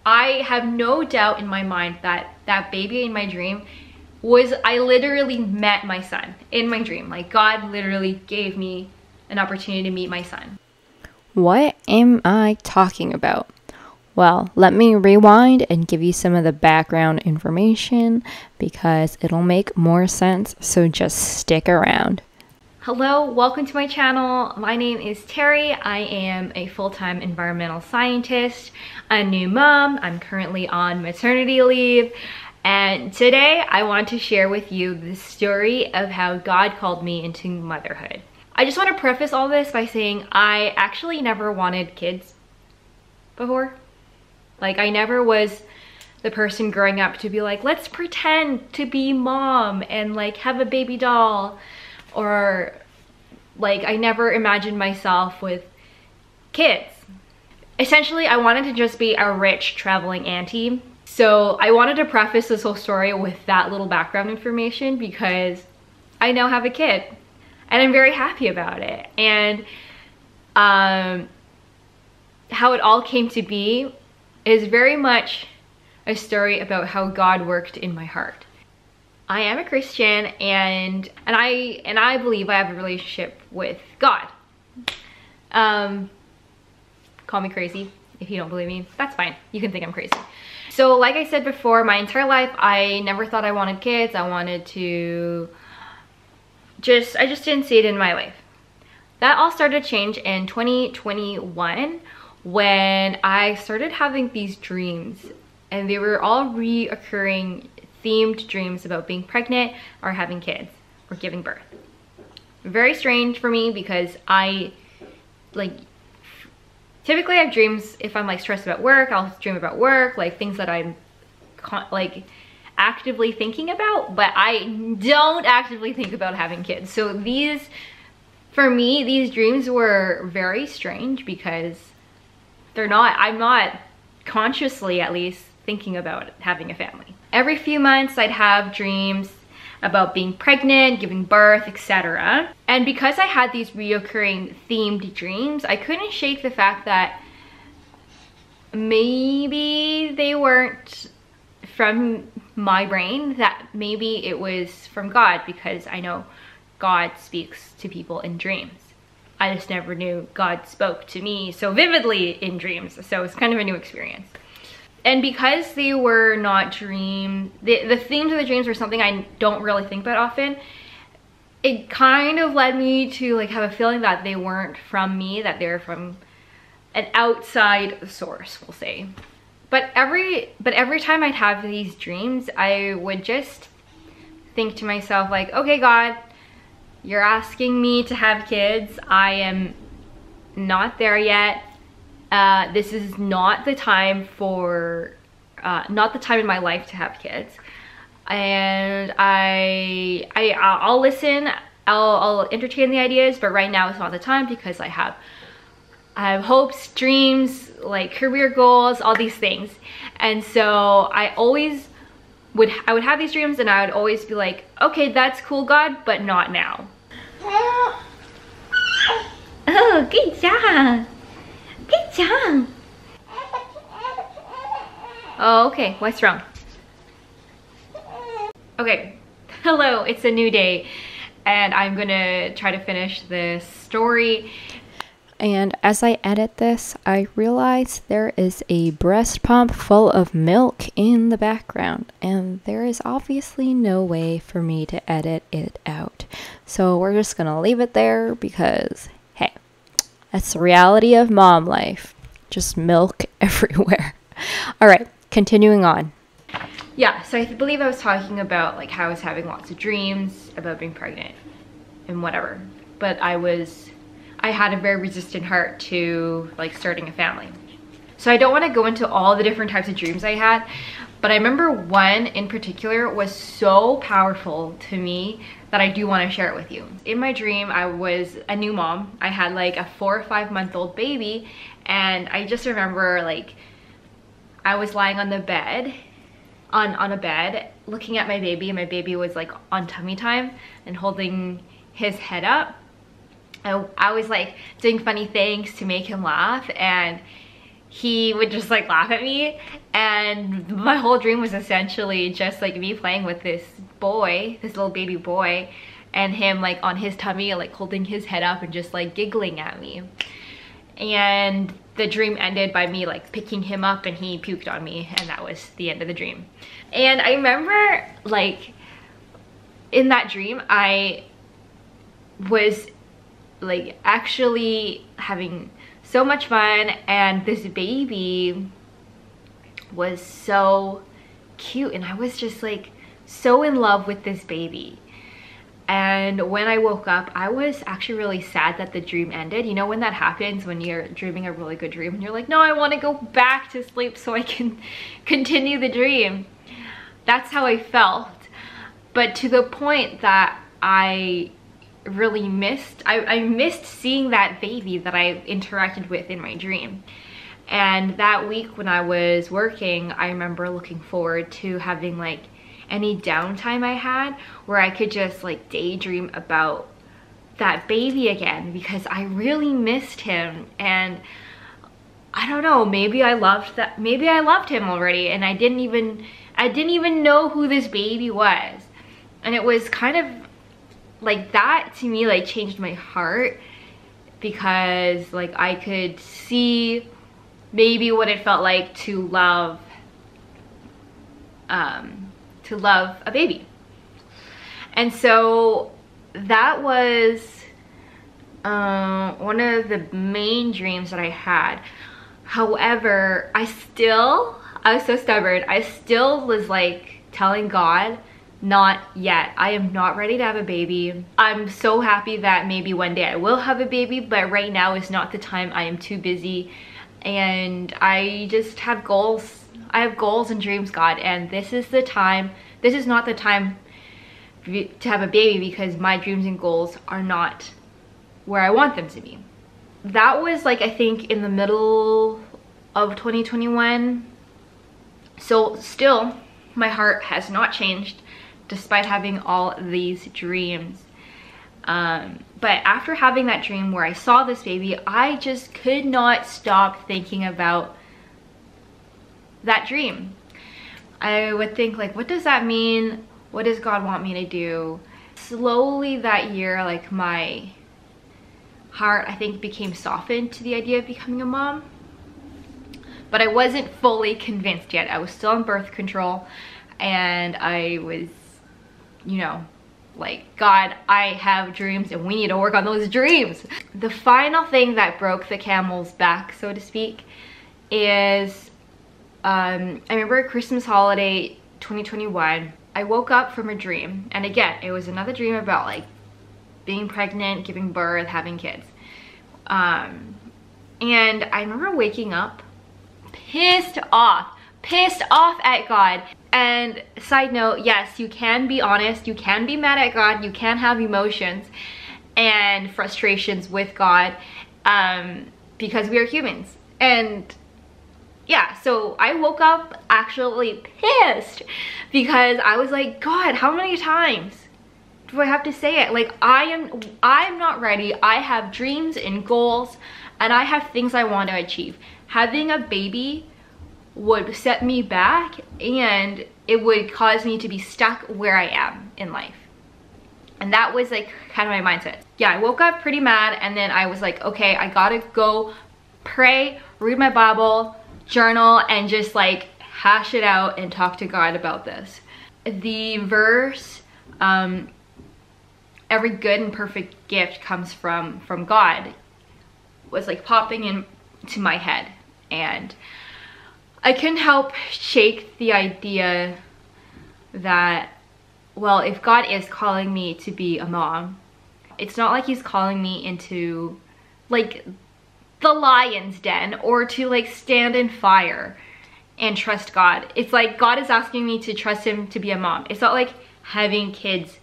I have no doubt in my mind that that baby in my dream was, I literally met my son in my dream. Like God literally gave me an opportunity to meet my son. What am I talking about? Well, let me rewind and give you some of the background information because it'll make more sense, so just stick around. Hello, welcome to my channel. My name is Terry. I am a full-time environmental scientist, a new mom. I'm currently on maternity leave, and today I want to share with you the story of how God called me into motherhood. I just want to preface all this by saying I actually never wanted kids before. Like, I never was the person growing up to be like, let's pretend to be mom and like have a baby doll, or like I never imagined myself with kids. Essentially, I wanted to just be a rich traveling auntie. So I wanted to preface this whole story with that little background information because I now have a kid and I'm very happy about it. And how it all came to be is very much a story about how God worked in my heart. I am a Christian and I believe I have a relationship with God. Call me crazy if you don't believe me. That's fine. You can think I'm crazy. So like I said before, my entire life I never thought I wanted kids. I just didn't see it in my life. That all started to change in 2021 when I started having these dreams, and they were all reoccurring themed dreams about being pregnant or having kids or giving birth. Very strange for me because I typically have dreams if I'm like stressed about work. I'll dream about work, like things that I'm like actively thinking about, but I don't actively think about having kids. So these, for me, these dreams were very strange because I'm not consciously, at least, thinking about having a family. Every few months I'd have dreams about being pregnant, giving birth, etc. And because I had these reoccurring themed dreams, I couldn't shake the fact that maybe they weren't from my brain, that maybe it was from God, because I know God speaks to people in dreams. I just never knew God spoke to me so vividly in dreams, so it's kind of a new experience. And because they were not dreams, the themes of the dreams were something I don't really think about often, it kind of led me to like have a feeling that they weren't from me, that they're from an outside source, we'll say. But every time I'd have these dreams, I would just think to myself like, okay, God, you're asking me to have kids. I am not there yet. This is not the time for, not the time in my life to have kids. And I'll listen, I'll entertain the ideas, but right now it's not the time because I have hopes, dreams, like career goals, all these things. And so I would have these dreams and I would always be like, okay, that's cool, God, but not now. Oh, good job. Good job. Oh, okay, what's wrong? Okay, hello, it's a new day and I'm gonna try to finish this story. And as I edit this, I realize there is a breast pump full of milk in the background, and there is obviously no way for me to edit it out. So we're just gonna leave it there because, hey, that's the reality of mom life. Just milk everywhere. All right, continuing on. Yeah, so I believe I was talking about like how I was having lots of dreams about being pregnant and whatever, but I had a very resistant heart to like starting a family. So I don't want to go into all the different types of dreams I had, but I remember one in particular was so powerful to me that I do want to share it with you. In my dream, I was a new mom. I had like a 4 or 5 month old baby, and I just remember like I was lying on the bed, on a bed, looking at my baby, and my baby was like on tummy time and holding his head up. I was like doing funny things to make him laugh, and he would just like laugh at me, and my whole dream was essentially just like me playing with this boy, this little baby boy, and him like on his tummy, like holding his head up and just like giggling at me. And the dream ended by me like picking him up and he puked on me, and that was the end of the dream. And I remember like in that dream I was like actually having so much fun, and this baby was so cute, and I was just like so in love with this baby. And when I woke up, I was actually really sad that the dream ended. You know when that happens, when you're dreaming a really good dream and you're like, no, I want to go back to sleep so I can continue the dream. That's how I felt. But to the point that I really missed, I missed seeing that baby that I interacted with in my dream. And that week when I was working, I remember looking forward to having like any downtime I had where I could just like daydream about that baby again, because I really missed him. And I don't know, maybe I loved him already, and I didn't even know who this baby was. And it was kind of like that to me like changed my heart, because like I could see maybe what it felt like to love a baby. And so that was one of the main dreams that I had. However, I was so stubborn. I still was like telling God, not yet. I am not ready to have a baby. I'm so happy that maybe one day I will have a baby, but right now is not the time. I am too busy, and I just have goals. I have goals and dreams, God, and this is the time. This is not the time to have a baby, because my dreams and goals are not where I want them to be. That was like, I think, in the middle of 2021. So still, my heart has not changed despite having all these dreams. But after having that dream where I saw this baby, I just could not stop thinking about that dream. I would think like, what does that mean? What does God want me to do? Slowly that year, like my heart, I think, became softened to the idea of becoming a mom. But I wasn't fully convinced yet. I was still on birth control, and I was, you know, like, God, I have dreams and we need to work on those dreams. The final thing that broke the camel's back, so to speak, is I remember Christmas holiday 2021, I woke up from a dream, and again, it was another dream about like being pregnant, giving birth, having kids. And I remember waking up pissed off at God. And side note, yes, you can be honest, you can be mad at God, you can have emotions and frustrations with God, because we are humans. And yeah, so I woke up actually pissed, because I was like, God, how many times do I have to say it? Like, I'm not ready. I have dreams and goals, and I have things I want to achieve. Having a baby would set me back, and it would cause me to be stuck where I am in life. And that was like kind of my mindset. Yeah, I woke up pretty mad, and then I was like, okay, I gotta go pray, read my Bible, journal, and just like hash it out and talk to God about this. The verse, every good and perfect gift comes from God, was like popping into my head, and I couldn't help shake the idea that, well, if God is calling me to be a mom, it's not like he's calling me into like the lion's den, or to like stand in fire and trust God. It's like God is asking me to trust him to be a mom. It's not like having kids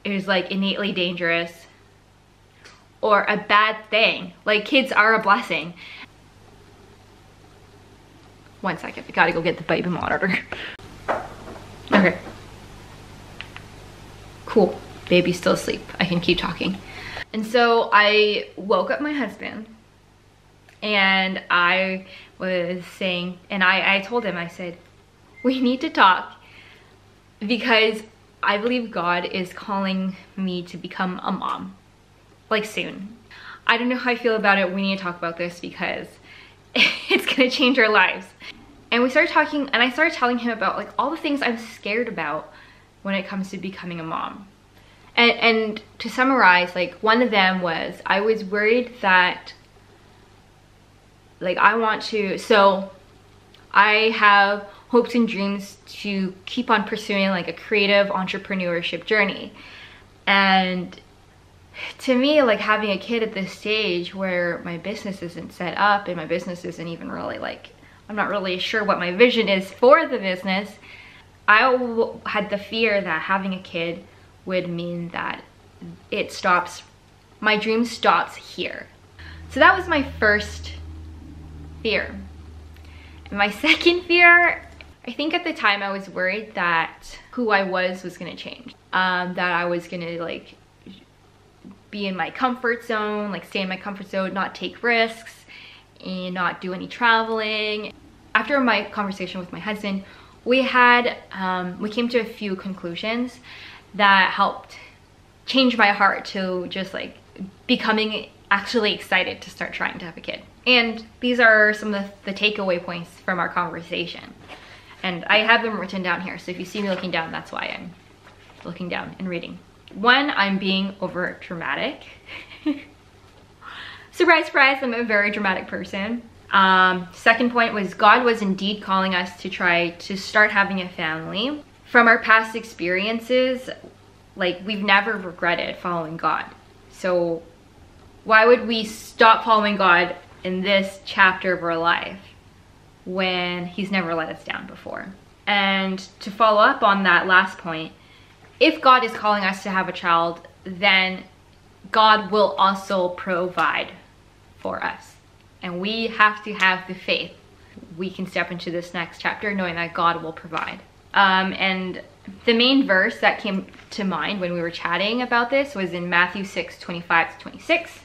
is like innately dangerous or a bad thing. Like, kids are a blessing. One second, I gotta go get the baby monitor. Okay. Cool, baby's still asleep. I can keep talking. And so I woke up my husband, And I was saying, and I told him, I said, we need to talk because I believe God is calling me to become a mom, like soon. I don't know how I feel about it. We need to talk about this because it's gonna change our lives. And we started talking, and I started telling him about like all the things I'm scared about when it comes to becoming a mom. And to summarize, like one of them was I was worried that like so I have hopes and dreams to keep on pursuing like a creative entrepreneurship journey. And to me, like having a kid at this stage where my business isn't set up and my business isn't even really like, I'm not really sure what my vision is for the business. I had the fear that having a kid would mean that my dream stops here. So that was my first fear. And my second fear, I think at the time I was worried that who I was gonna change. That I was gonna like be in my comfort zone, like stay in my comfort zone, not take risks, and not do any traveling. After my conversation with my husband, we came to a few conclusions that helped change my heart to just like becoming actually excited to start trying to have a kid. And these are some of the takeaway points from our conversation. And I have them written down here, so if you see me looking down, that's why I'm looking down and reading. 1, I'm being over dramatic. Surprise, surprise, I'm a very dramatic person. Second point was God was indeed calling us to try to start having a family. From our past experiences, like we've never regretted following God. So why would we stop following God in this chapter of our life when he's never let us down before? And to follow up on that last point, if God is calling us to have a child, then God will also provide for us. And we have to have the faith. We can step into this next chapter knowing that God will provide. And the main verse that came to mind when we were chatting about this was in Matthew 6:25-26.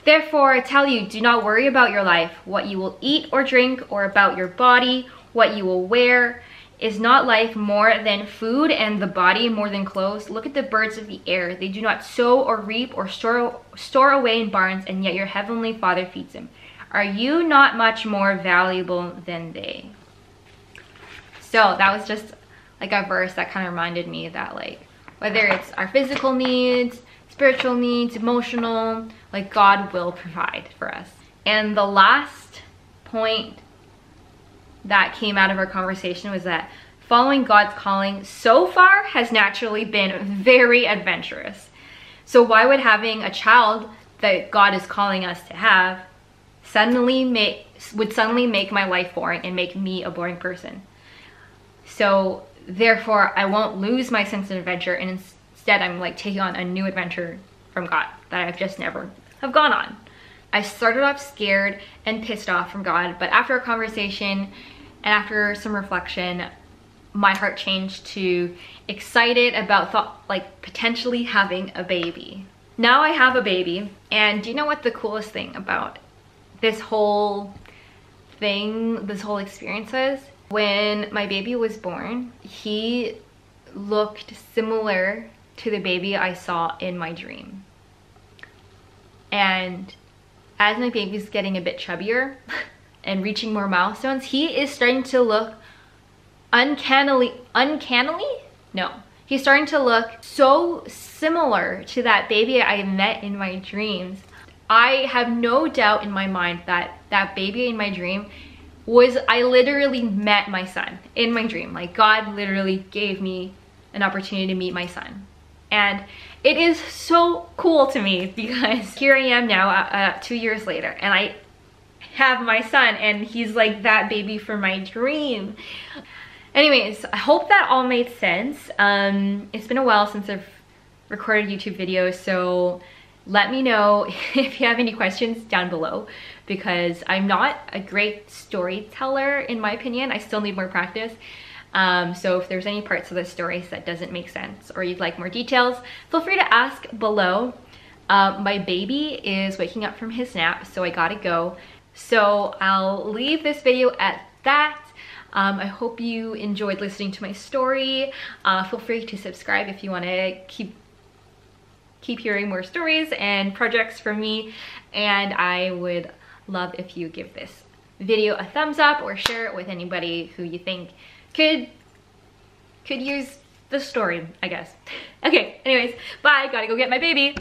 Therefore, I tell you, do not worry about your life, what you will eat or drink, or about your body, what you will wear. Is not life more than food and the body more than clothes? Look at the birds of the air. They do not sow or reap or store away in barns, and yet your heavenly Father feeds them. Are you not much more valuable than they? So that was just like a verse that kind of reminded me that like whether it's our physical needs, spiritual needs, emotional, like God will provide for us. And the last point that came out of our conversation was that following God's calling so far has naturally been very adventurous. So why would having a child that God is calling us to have suddenly make my life boring and make me a boring person? So therefore I won't lose my sense of adventure, and instead I'm like taking on a new adventure from God that I've just never have gone on. I started off scared and pissed off from God, but after a conversation and after some reflection, my heart changed to excited about like potentially having a baby. Now I have a baby, and do you know what the coolest thing about this whole thing, this whole experience is? When my baby was born, he looked similar to the baby I saw in my dream. And as my baby's getting a bit chubbier and reaching more milestones, he is starting to look uncannily? No. He's starting to look so similar to that baby I met in my dreams. I have no doubt in my mind that that baby in my dream I literally met my son in my dream. Like God literally gave me an opportunity to meet my son. And it is so cool to me because here I am now 2 years later, and I have my son, and he's like that baby from my dream. Anyways, I hope that all made sense. It's been a while since I've recorded YouTube videos, so let me know if you have any questions down below, because I'm not a great storyteller in my opinion. I still need more practice. So if there's any parts of the stories that doesn't make sense or you'd like more details, feel free to ask below. My baby is waking up from his nap, so I gotta go. So I'll leave this video at that. I hope you enjoyed listening to my story. Feel free to subscribe if you want to keep hearing more stories and projects from me, and I would love if you give this video a thumbs up or share it with anybody who you think could use the story, I guess. Okay, anyways, bye, gotta go get my baby.